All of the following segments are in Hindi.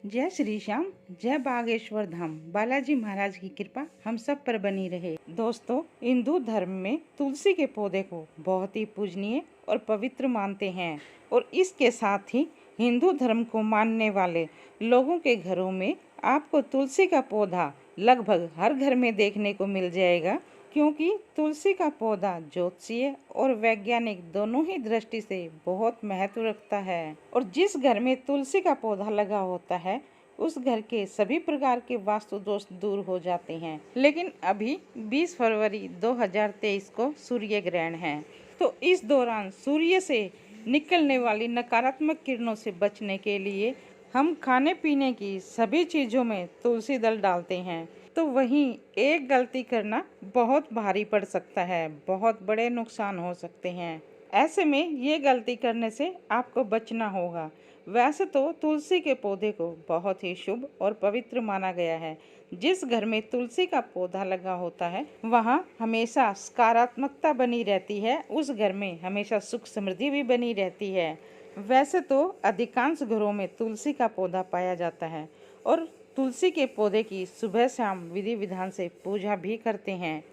जय श्री श्याम, जय बागेश्वर धाम। बालाजी महाराज की कृपा हम सब पर बनी रहे। दोस्तों, हिंदू धर्म में तुलसी के पौधे को बहुत ही पूजनीय और पवित्र मानते हैं और इसके साथ ही हिंदू धर्म को मानने वाले लोगों के घरों में आपको तुलसी का पौधा लगभग हर घर में देखने को मिल जाएगा, क्योंकि तुलसी का पौधा ज्योतिषीय और वैज्ञानिक दोनों ही दृष्टि से बहुत महत्व रखता है और जिस घर में तुलसी का पौधा लगा होता है उस घर के सभी प्रकार के वास्तु दोष दूर हो जाते हैं। लेकिन अभी 20 फरवरी 2023 को सूर्य ग्रहण है, तो इस दौरान सूर्य से निकलने वाली नकारात्मक किरणों से बचने के लिए हम खाने पीने की सभी चीज़ों में तुलसी दल डालते हैं, तो वहीं एक गलती करना बहुत भारी पड़ सकता है, बहुत बड़े नुकसान हो सकते हैं। ऐसे में ये गलती करने से आपको बचना होगा। वैसे तो तुलसी के पौधे को बहुत ही शुभ और पवित्र माना गया है। जिस घर में तुलसी का पौधा लगा होता है वहाँ हमेशा सकारात्मकता बनी रहती है, उस घर में हमेशा सुख समृद्धि भी बनी रहती है। वैसे तो अधिकांश घरों में तुलसी का पौधा पाया जाता है और तुलसी के पौधे की सुबह शाम विधि विधान से पूजा भी करते हैं।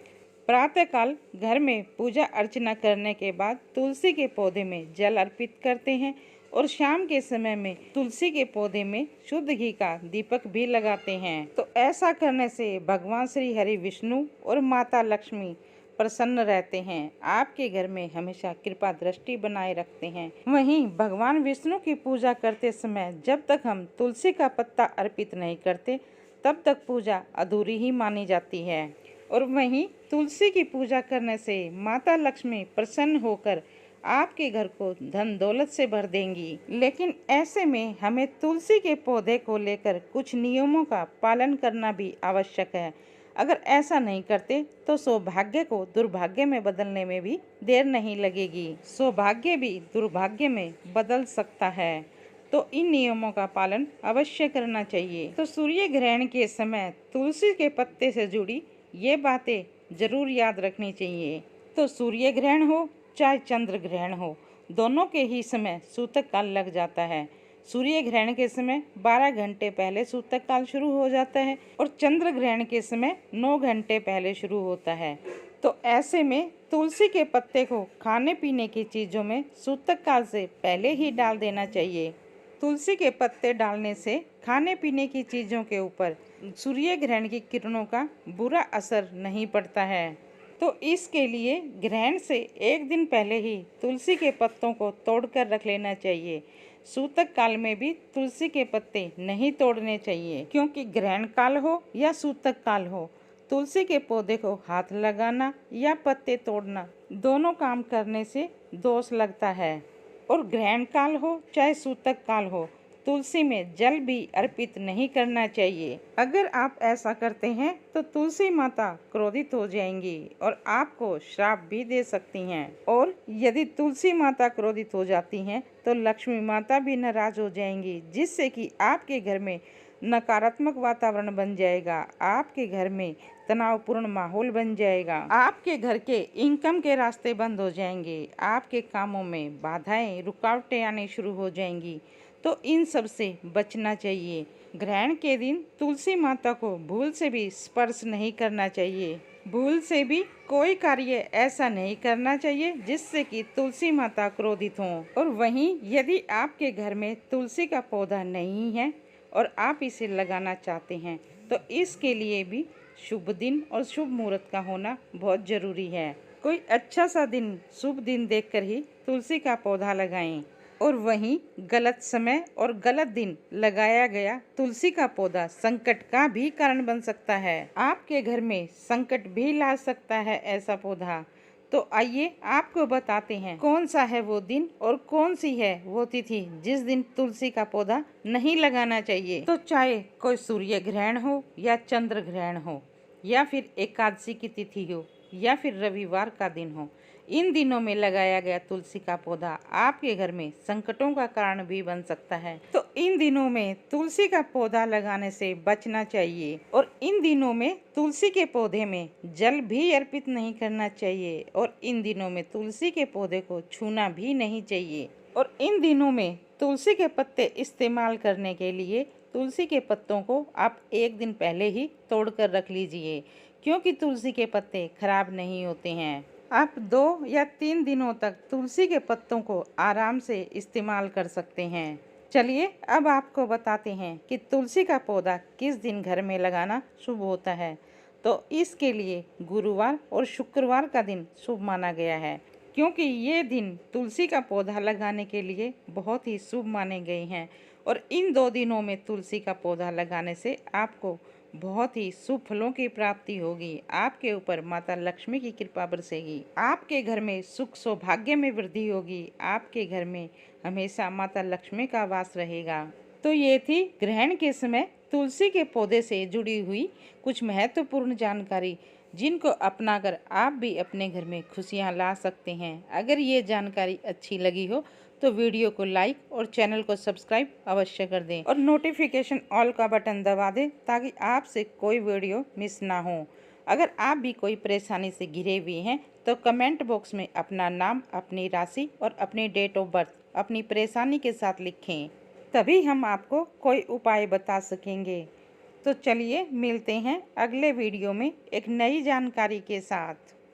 प्रातःकाल घर में पूजा अर्चना करने के बाद तुलसी के पौधे में जल अर्पित करते हैं और शाम के समय में तुलसी के पौधे में शुद्ध घी का दीपक भी लगाते हैं। तो ऐसा करने से भगवान श्री हरि विष्णु और माता लक्ष्मी प्रसन्न रहते हैं, आपके घर में हमेशा कृपा दृष्टि बनाए रखते हैं। वहीं भगवान विष्णु की पूजा करते समय जब तक हम तुलसी का पत्ता अर्पित नहीं करते तब तक पूजा अधूरी ही मानी जाती है। और वहीं तुलसी की पूजा करने से माता लक्ष्मी प्रसन्न होकर आपके घर को धन दौलत से भर देंगी। लेकिन ऐसे में हमें तुलसी के पौधे को लेकर कुछ नियमों का पालन करना भी आवश्यक है। अगर ऐसा नहीं करते तो सौभाग्य को दुर्भाग्य में बदलने में भी देर नहीं लगेगी। सौभाग्य भी दुर्भाग्य में बदल सकता है, तो इन नियमों का पालन अवश्य करना चाहिए। तो सूर्य ग्रहण के समय तुलसी के पत्ते से जुड़ी ये बातें जरूर याद रखनी चाहिए। तो सूर्य ग्रहण हो चाहे चंद्र ग्रहण हो, दोनों के ही समय सूतक काल लग जाता है। सूर्य ग्रहण के समय 12 घंटे पहले सूतक काल शुरू हो जाता है और चंद्र ग्रहण के समय 9 घंटे पहले शुरू होता है। तो ऐसे में तुलसी के पत्ते को खाने पीने की चीज़ों में सूतक काल से पहले ही डाल देना चाहिए। तुलसी के पत्ते डालने से खाने पीने की चीज़ों के ऊपर सूर्य ग्रहण की किरणों का बुरा असर नहीं पड़ता है। तो इसके लिए ग्रहण से एक दिन पहले ही तुलसी के पत्तों को तोड़कर रख लेना चाहिए। सूतक काल में भी तुलसी के पत्ते नहीं तोड़ने चाहिए, क्योंकि ग्रहण काल हो या सूतक काल हो, तुलसी के पौधे को हाथ लगाना या पत्ते तोड़ना दोनों काम करने से दोष लगता है। और ग्रहण काल हो चाहे सूतक काल हो, तुलसी में जल भी अर्पित नहीं करना चाहिए। अगर आप ऐसा करते हैं तो तुलसी माता क्रोधित हो जाएंगी और आपको श्राप भी दे सकती हैं। और यदि तुलसी माता क्रोधित हो जाती हैं तो लक्ष्मी माता भी नाराज हो जाएंगी, जिससे कि आपके घर में नकारात्मक वातावरण बन जाएगा, आपके घर में तनावपूर्ण माहौल बन जाएगा, आपके घर के इनकम के रास्ते बंद हो जाएंगे, आपके कामों में बाधाएं रुकावटें आने शुरू हो जाएंगी। तो इन सब से बचना चाहिए। ग्रहण के दिन तुलसी माता को भूल से भी स्पर्श नहीं करना चाहिए। भूल से भी कोई कार्य ऐसा नहीं करना चाहिए जिससे कि तुलसी माता क्रोधित हों। और वहीं यदि आपके घर में तुलसी का पौधा नहीं है और आप इसे लगाना चाहते हैं तो इसके लिए भी शुभ दिन और शुभ मुहूर्त का होना बहुत जरूरी है। कोई अच्छा सा दिन, शुभ दिन देखकर ही तुलसी का पौधा लगाएं। और वहीं गलत समय और गलत दिन लगाया गया तुलसी का पौधा संकट का भी कारण बन सकता है, आपके घर में संकट भी ला सकता है ऐसा पौधा। तो आइए आपको बताते हैं कौन सा है वो दिन और कौन सी है वो तिथि जिस दिन तुलसी का पौधा नहीं लगाना चाहिए। तो चाहे कोई सूर्य ग्रहण हो या चंद्र ग्रहण हो या फिर एकादशी की तिथि हो या फिर रविवार का दिन हो, इन दिनों में लगाया गया तुलसी का पौधा आपके घर में संकटों का कारण भी बन सकता है। तो इन दिनों में तुलसी का पौधा लगाने से बचना चाहिए और इन दिनों में तुलसी के पौधे में जल भी अर्पित नहीं करना चाहिए और इन दिनों में तुलसी के पौधे को छूना भी नहीं चाहिए। और इन दिनों में तुलसी के पत्ते इस्तेमाल करने के लिए तुलसी के पत्तों को आप एक दिन पहले ही तोड़ कर रख लीजिए, क्योंकि तुलसी के पत्ते खराब नहीं होते हैं। आप 2 या 3 दिनों तक तुलसी के पत्तों को आराम से इस्तेमाल कर सकते हैं। चलिए अब आपको बताते हैं कि तुलसी का पौधा किस दिन घर में लगाना शुभ होता है। तो इसके लिए गुरुवार और शुक्रवार का दिन शुभ माना गया है, क्योंकि ये दिन तुलसी का पौधा लगाने के लिए बहुत ही शुभ माने गए हैं। और इन 2 दिनों में तुलसी का पौधा लगाने से आपको बहुत ही शुभ फलों की प्राप्ति होगी। आपके ऊपर माता लक्ष्मी की कृपा बरसेगी। आपके घर में सुख सौभाग्य में वृद्धि होगी। आपके घर में हमेशा माता लक्ष्मी का वास रहेगा। तो ये थी ग्रहण के समय तुलसी के पौधे से जुड़ी हुई कुछ महत्वपूर्ण जानकारी, जिनको अपनाकर आप भी अपने घर में खुशियां ला सकते हैं। अगर ये जानकारी अच्छी लगी हो तो वीडियो को लाइक और चैनल को सब्सक्राइब अवश्य कर दें और नोटिफिकेशन ऑल का बटन दबा दें, ताकि आपसे कोई वीडियो मिस ना हो। अगर आप भी कोई परेशानी से घिरे हुए हैं तो कमेंट बॉक्स में अपना नाम, अपनी राशि और अपनी डेट ऑफ बर्थ अपनी परेशानी के साथ लिखें, तभी हम आपको कोई उपाय बता सकेंगे। तो चलिए मिलते हैं अगले वीडियो में एक नई जानकारी के साथ।